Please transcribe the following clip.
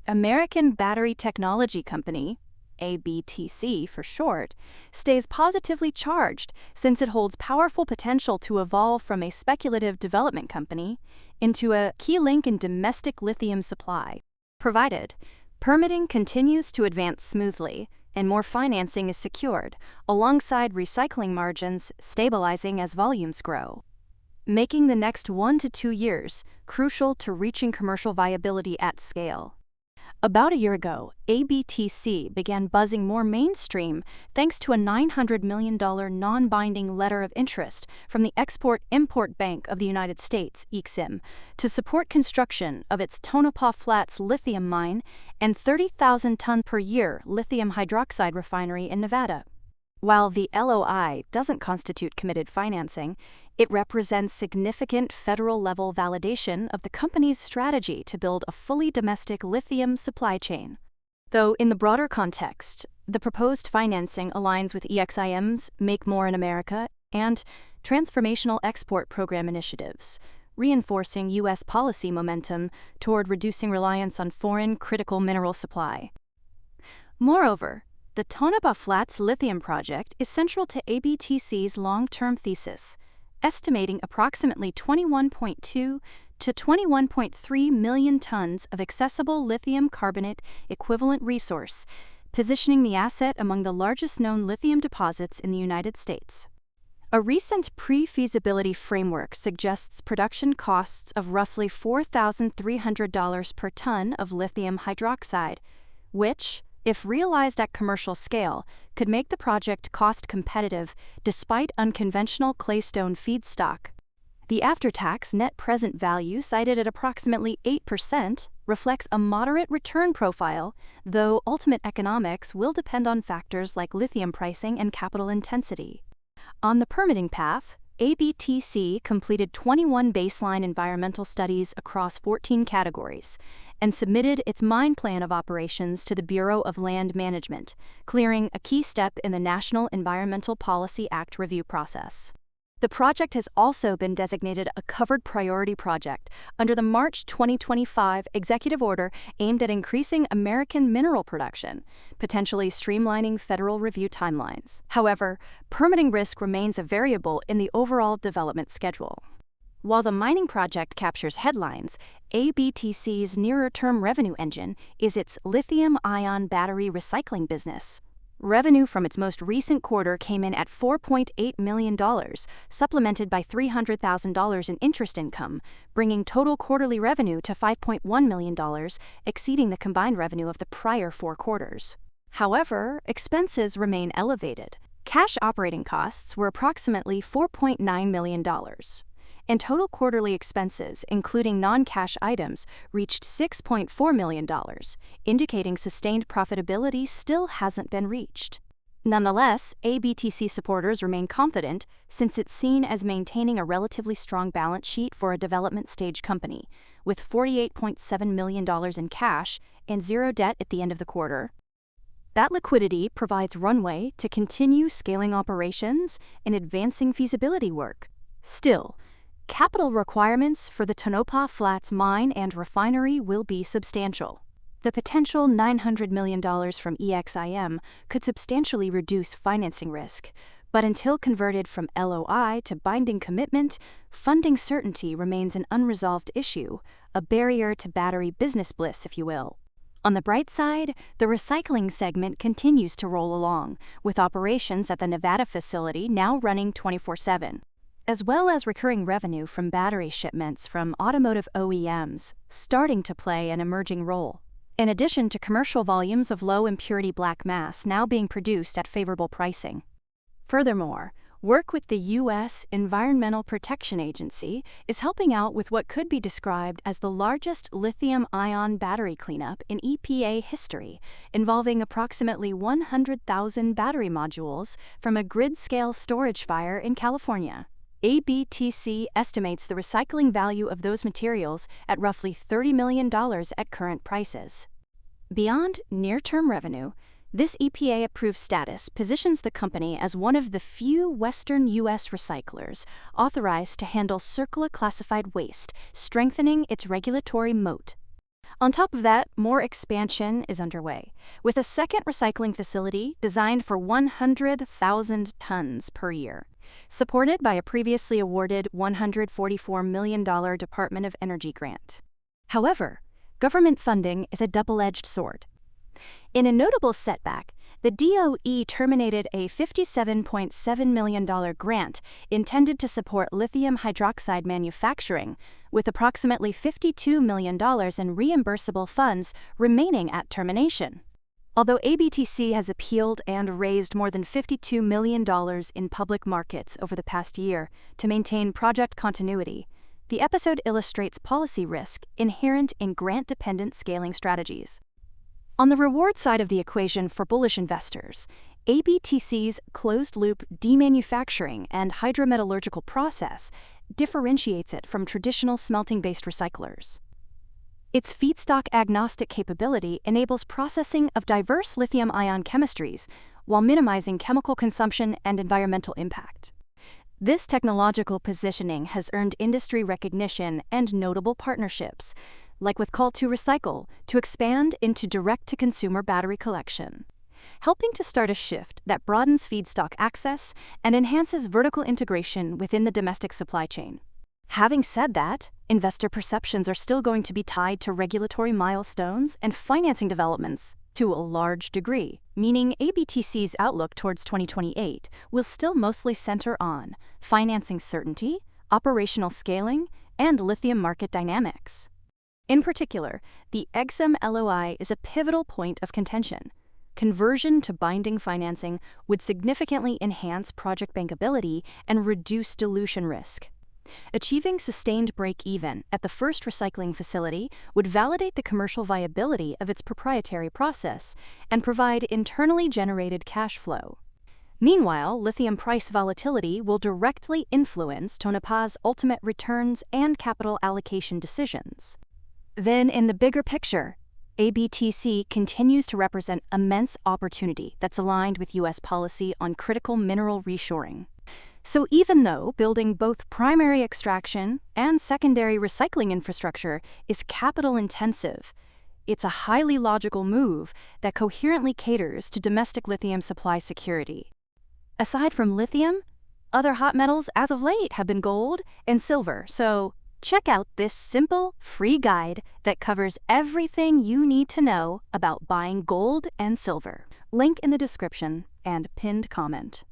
American Battery Technology Company, ABTC for short, stays positively charged since it holds powerful potential to evolve from a speculative development company into a key link in domestic lithium supply. Provided permitting continues to advance smoothly and more financing is secured, alongside recycling margins stabilizing as volumes grow, making the next 1 to 2 years crucial to reaching commercial viability at scale. About a year ago, ABTC began buzzing more mainstream thanks to a $900 million non-binding letter of interest from the Export-Import Bank of the United States, EXIM, to support construction of its Tonopah Flats lithium mine and 30,000 ton per year lithium hydroxide refinery in Nevada. While the LOI doesn't constitute committed financing, it represents significant federal-level validation of the company's strategy to build a fully domestic lithium supply chain. Though in the broader context, the proposed financing aligns with EXIM's Make More in America and Transformational Export Program initiatives, reinforcing U.S. policy momentum toward reducing reliance on foreign critical mineral supply. Moreover, the Tonopah Flats lithium project is central to ABTC's long-term thesis, estimating approximately 21.2 to 21.3 million tons of accessible lithium carbonate equivalent resource, positioning the asset among the largest known lithium deposits in the United States. A recent pre-feasibility framework suggests production costs of roughly $4,300 per ton of lithium hydroxide, which, if realized at commercial scale, could make the project cost competitive despite unconventional claystone feedstock. The after-tax net present value, cited at approximately 8%, reflects a moderate return profile, though ultimate economics will depend on factors like lithium pricing and capital intensity. On the permitting path, ABTC completed 21 baseline environmental studies across 14 categories and submitted its mine plan of operations to the Bureau of Land Management, clearing a key step in the National Environmental Policy Act review process. The project has also been designated a covered priority project under the March 2025 executive order aimed at increasing American mineral production, potentially streamlining federal review timelines. However, permitting risk remains a variable in the overall development schedule. While the mining project captures headlines, ABTC's nearer-term revenue engine is its lithium-ion battery recycling business. Revenue from its most recent quarter came in at $4.8 million, supplemented by $300,000 in interest income, bringing total quarterly revenue to $5.1 million, exceeding the combined revenue of the prior 4 quarters. However, expenses remain elevated. Cash operating costs were approximately $4.9 million. And total quarterly expenses, including non-cash items, reached $6.4 million, indicating sustained profitability still hasn't been reached. Nonetheless, ABTC supporters remain confident since it's seen as maintaining a relatively strong balance sheet for a development stage company, with $48.7 million in cash and 0 debt at the end of the quarter. That liquidity provides runway to continue scaling operations and advancing feasibility work. Still, capital requirements for the Tonopah Flats mine and refinery will be substantial. The potential $900 million from EXIM could substantially reduce financing risk, but until converted from LOI to binding commitment, funding certainty remains an unresolved issue, a barrier to battery business bliss, if you will. On the bright side, the recycling segment continues to roll along, with operations at the Nevada facility now running 24/7. As well as recurring revenue from battery shipments from automotive OEMs starting to play an emerging role, in addition to commercial volumes of low-impurity black mass now being produced at favorable pricing. Furthermore, work with the U.S. Environmental Protection Agency is helping out with what could be described as the largest lithium-ion battery cleanup in EPA history, involving approximately 100,000 battery modules from a grid-scale storage fire in California. ABTC estimates the recycling value of those materials at roughly $30 million at current prices. Beyond near-term revenue, this EPA-approved status positions the company as one of the few Western U.S. recyclers authorized to handle CERCLA-classified waste, strengthening its regulatory moat. On top of that, more expansion is underway, with a second recycling facility designed for 100,000 tons per year, supported by a previously awarded $144 million Department of Energy grant. However, government funding is a double-edged sword. In a notable setback, the DOE terminated a $57.7 million grant intended to support lithium hydroxide manufacturing, with approximately $52 million in reimbursable funds remaining at termination. Although ABTC has appealed and raised more than $52 million in public markets over the past year to maintain project continuity, the episode illustrates policy risk inherent in grant-dependent scaling strategies. On the reward side of the equation for bullish investors, ABTC's closed-loop demanufacturing and hydrometallurgical process differentiates it from traditional smelting-based recyclers. Its feedstock-agnostic capability enables processing of diverse lithium-ion chemistries while minimizing chemical consumption and environmental impact. This technological positioning has earned industry recognition and notable partnerships, like with Call2Recycle, to expand into direct-to-consumer battery collection, helping to start a shift that broadens feedstock access and enhances vertical integration within the domestic supply chain. Having said that, investor perceptions are still going to be tied to regulatory milestones and financing developments to a large degree, meaning ABTC's outlook towards 2028 will still mostly center on financing certainty, operational scaling, and lithium market dynamics. In particular, the EXIM LOI is a pivotal point of contention. Conversion to binding financing would significantly enhance project bankability and reduce dilution risk. Achieving sustained break-even at the first recycling facility would validate the commercial viability of its proprietary process and provide internally generated cash flow. Meanwhile, lithium price volatility will directly influence Tonopah's ultimate returns and capital allocation decisions. Then, in the bigger picture, ABTC continues to represent immense opportunity that's aligned with U.S. policy on critical mineral reshoring. So even though building both primary extraction and secondary recycling infrastructure is capital-intensive, it's a highly logical move that coherently caters to domestic lithium supply security. Aside from lithium, other hot metals as of late have been gold and silver, so check out this simple, free guide that covers everything you need to know about buying gold and silver. Link in the description and pinned comment.